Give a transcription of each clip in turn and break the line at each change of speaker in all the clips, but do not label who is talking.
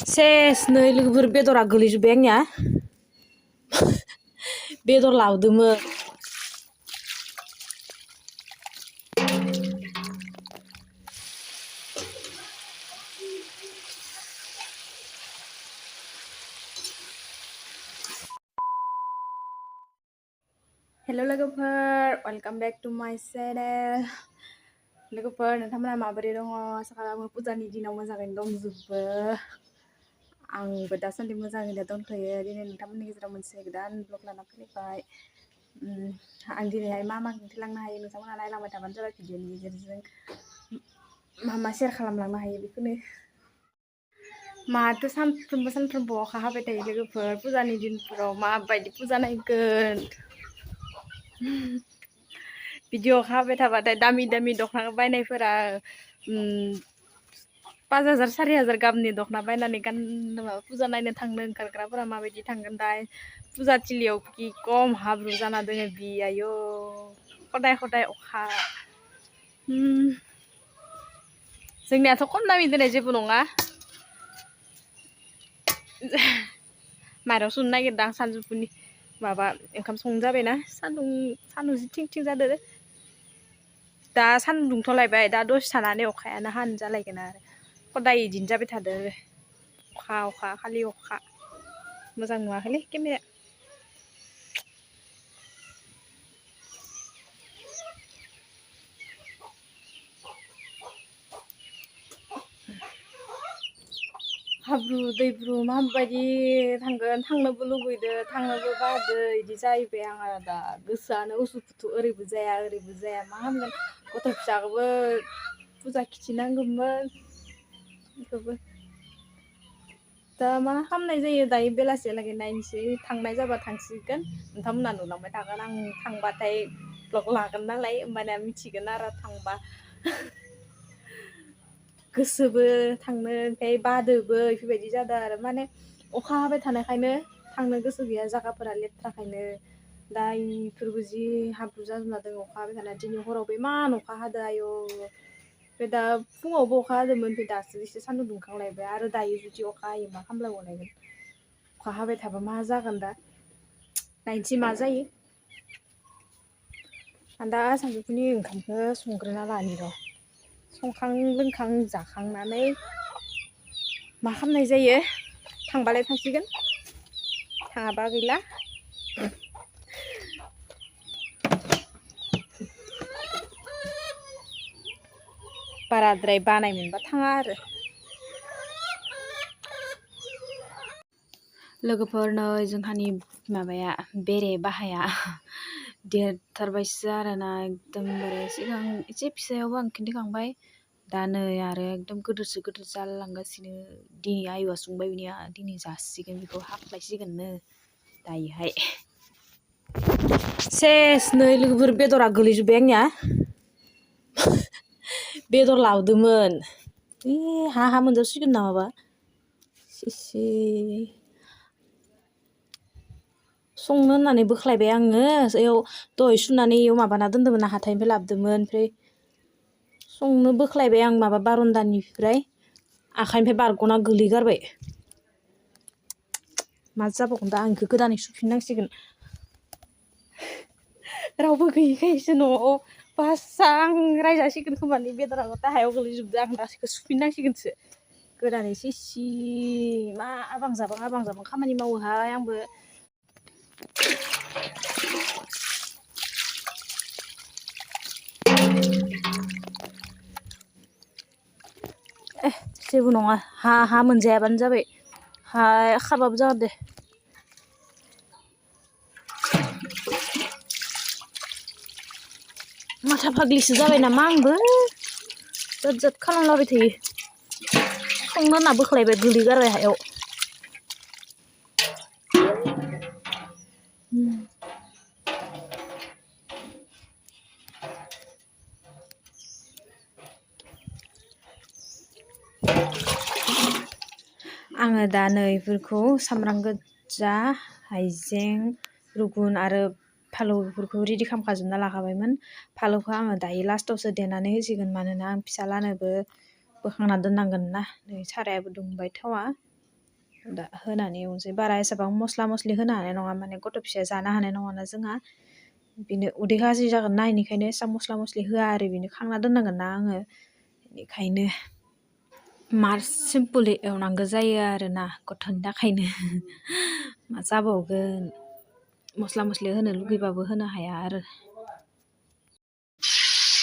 सेस नै लोगोफोर बेदरा गोलैजोब्बाय आंनिया बेदर लाबोदोंमोन हेल' लोगोफोर वेलकाम बेक टू माय चेनेल लोगोफोर नोंथांमोना माबोरै दङ आसा खालामो फुजानि दिनाव मोजाङैनो दंजोबो आंबो दासान्दि मोजाङैनो दंथ'यो दिनै नोंथांमोननि गेजेराव मोनसे गोदान ब्लग लाना फैबाय आं दिनैहाय मा मा खिन्थालांनो हायो नोंथांमोना नायलांबाय थाबानो जाबाय भिडिअनि गेजेरजों मा शेयार खालामलांनो हायो बेखौनो माथो सानफ्रोमबो अखा हाबाय थायो लोगोफोर फुजानि दिनफोराव माबायदि फुजा नायगोन भिडिअ अखा हाबाय थाबाथाय दामि दख'ना बायनायफोरा 5,000 4,000 गाहामनि दख'ना बायनानै गाननो फुजा नायनो थांनो ओंखारग्राफोरा माबायदि थांगोन दा फुजा थिलियाव कि कम हाब्रु जाना दोङो बियायो खदाय अखा जोंनियाथ' खम दामि दोननाय जेबो नङा माइरं सुनो नागिरदां सानजौफुनि माबा ओंखाम संनो जाबायना सान्दुं जि थिं जादो दा सान्दुं दुंथ'लायबाय दा दसे थानानै अखायानो हानो जालायगोन आरो खदाय इदिनो जाबाय थादो अखा खालि अखा मोजां नुवाखैलै केमेराया हाब्रु दैब्रु माबायदि थांगोन थांनोबो लुबैदो थांनोबो बादो इदि जाहैबाय आंहा दा गोसोआनो उसुखुथु ओरैबो जाया मा खालामगोन गथ' फिसाखौबो फुजा खिथिनांगौमोन बेखौबो दा मा खालामनाय जायो दायो बेलासियालागै नायनोसै थांनाय जाबा थांसिगोन नोंथांमोना नुलांबाय थागोन आं थांबाथाय ब्लग लागोन नालाय होमबानिया मिथिगोन आरो थांबा गोसोबो थांनो ओमफ्राय बादोबो बेफोरबायदि जादों आरो माने अखा हाबाय थानायखायनो थांनो गोसो गैया जायगाफोरा लेथ्राखायनो दा इफोरबो जि हाब्रु जाजोबना दङ अखा हाबाय थानाय दिनै हरावबो इमान अखा हादों आयौ ओमफ्राय दा फुङावबो अखा हादोंमोन ओमफ्राय दासो एसे सान्दुं दुंखांलायबाय आरो दायो जुदि अखा हायो मा खालामलायबावनायगोन अखा हाबाय थाबा मा जागोन दा नायनोसै मा जायो आं दा सानजौफुनि ओंखामखौ संग्रोना लानि र' संखां लोंखां जाखांनानै मा खालामनाय जायो थांबालाय थांसिगोन थाङाबा गैला बाराद्राय बानाय मोनबा थाङा आरो लोगोफोर नै जोंहानि माबाया बेरे बाहाया देरथारबायसो आरोना एकदमबारे सिगां एसे फिसायावबो आं खिन्थाखांबाय दा नै आरो एकदम गिदिरसो गिदिर जालांगासिनो दिनै आयुआ संबाय बिनिया दिनै जासिगोन बेखौ हाफ्लायसिगोननो दायोहाय सेस नै लोगोफोर बेदरा गोलैजोब्बाय आंनिया बेदर लाबोदोंमोन हा मोनजासिगोन नामाबा एसे संनो होननानै बोख्लायबाय आङो इयाव दहाय सुनानै इयाव माबाना दोन्दोंमोन ना हाथाइनिफ्राय लाबोदोंमोन ओमफ्राय संनो बोख्लायबाय आं माबा बारन्दानिफ्राय आखाइनिफ्राय बारग'ना गोलैगारबाय मा जाबावगोन दा आं बेखौ गोदानै सुफिननांसिगोन रावबो गैयिखायसो न'आव बासा आं रायजासिगोन खोमानि बेदराबो हायाव गोलैजोबदों आं दासो सुफिननांसिगोनसो गोदानैसो इसे मा आबां जाबां खामानि मावोहाय आंबो जेबो नङा हा मोनजायाबानो जाबाय हा खाबाबो जागोन दे माथा फाग्लिसो जाबाय नामा आंबो जाद खालामलाबाय थायो संनो होनना बोख्लायबाय गोलैगारबाय हायाव आङो दा नै बेफोरखौ सामब्राम गोजा हाइजें रुगुन आरो फालौ बेफोरखौ रेडि खालामखाजोबना लाखाबायमोन फालौखौ आङो दायो लास्टावसो देनानै होसिगोन मानोना आं फिसालानोबो बोखांना दोननांगोन ना नै सारायाबो दुंबाय थावा
दा होनानै एवनोसै बारा एसेबां मस्ला मस्लि होनो हानाय नङा माने गथ' फिसाया जानो हानाय नङाना जोंहा बिनो उदै गाज्रि जागोन ना इनिखायनो एसां मस्ला मस्लि होआ आरो बिनो खांना दोननांगोन ना आङो बेनिखायनो मार सिम्पोलै एवनांगौ जायो आरोना गथ'नि थाखायनो मा जाबावगोन मस्ला मस्लि होनो लुगैबाबो होनो हाया आरो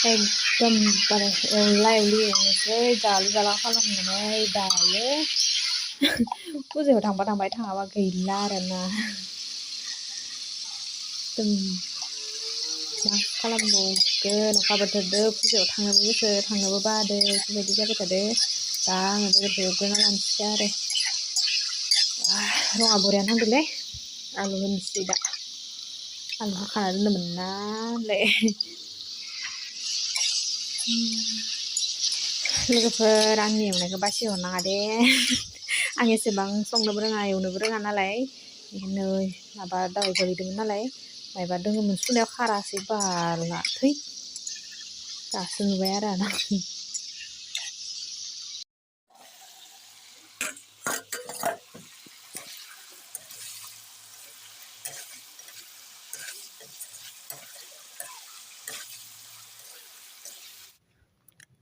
एकदमबारे एवला एवलि एवनोसै जालु जाला खालामनानै दायो फुजायाव थांबाय थाङाबा गैला आरोना एकदम मा खालामबावगोन अखा बोथोरदो फुजायाव थांनोबो गोसो थांनोबो बादो बेफोरबायदि जाबाय थादो दा आङो बेदरखौ एवग्रोना लानोसै आरो रङा बरिया नांदोलै आलु होनोसै दा आलु हाखाना दोनदोंमोन नालाय लोगोफोर आंनि एवनायखौ बासिहरनाङा दे आं एसेबां संनोबो रोङा एवनोबो रोङा नालाय बेखायनो माबा दहाय गोलैदोंमोन नालाय मायबा दोङोमोन सुनायाव खारासै बाला थै दासो नुबाय आरो आं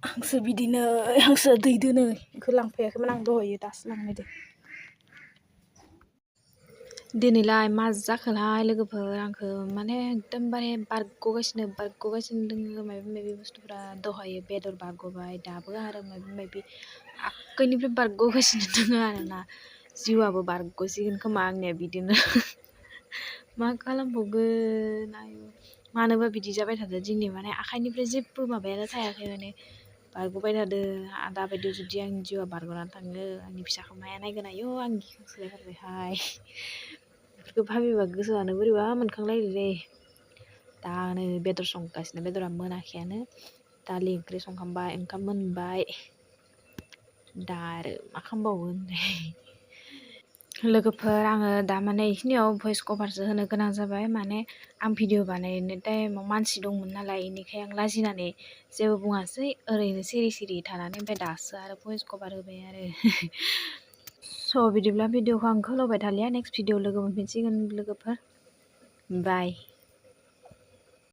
हांसो बिदिनो हांसो दै दोनो बेखौ लांफैयाखैमोन आं दहायो दासो लांनायदो दिनैलाय मा जाखोलाय लोगोफोर आंखौ माने एकदमबारे बारग'गासिनो दोङो माबा माबि बुस्थुफ्रा दहायो बेदर बारग'बाय दाबो आरो माबा माबि आगोलनिफ्राय बारग'गासिनो दोङो आरोना जिउआबो बारग'सिगोन खोमा आंनिया बिदिनो मा खालामबावगोन आयु मानोबा बिदि जाबाय थादो दिनै माने आखाइनिफ्राय जेबो माबायानो थायाखै माने बारग'बाय थादो दाबायदियाव जुदि आंनि जिउआ बारग'नानै थाङो आंनि फिसाखौ माया नायगोन आयौ आं गिखांसोलायथारबायहाय बेफोरखौ भाबिबा गोसोआनो बोरैबा मोनखांलायोलै दानो बेदर संगासिनो बेदरा मोनाखैयानो दालि ओंख्रि संखांबाय ओंखाम मोनबाय दा आरो मा खालामबावगोन लोगोफोर आङो दा माने बेखिनियाव भइस कभारसो होनो गोनां जाबाय माने आं भिडिअ बानायनो टाइमाव मानसि दंमोन नालाय बेनिखाय आं लाजिनानै जेबो बुङासै ओरैनो सिरि सिरि थानानै ओमफ्राय दासो आरो भइस कभार होबाय आरो स' बिदिब्ला भिडिअखौ आं खोलावबाय थालिया नेक्स्ट भिडिअ लोगो मोनफिनसिगोन लोगोफोर बाय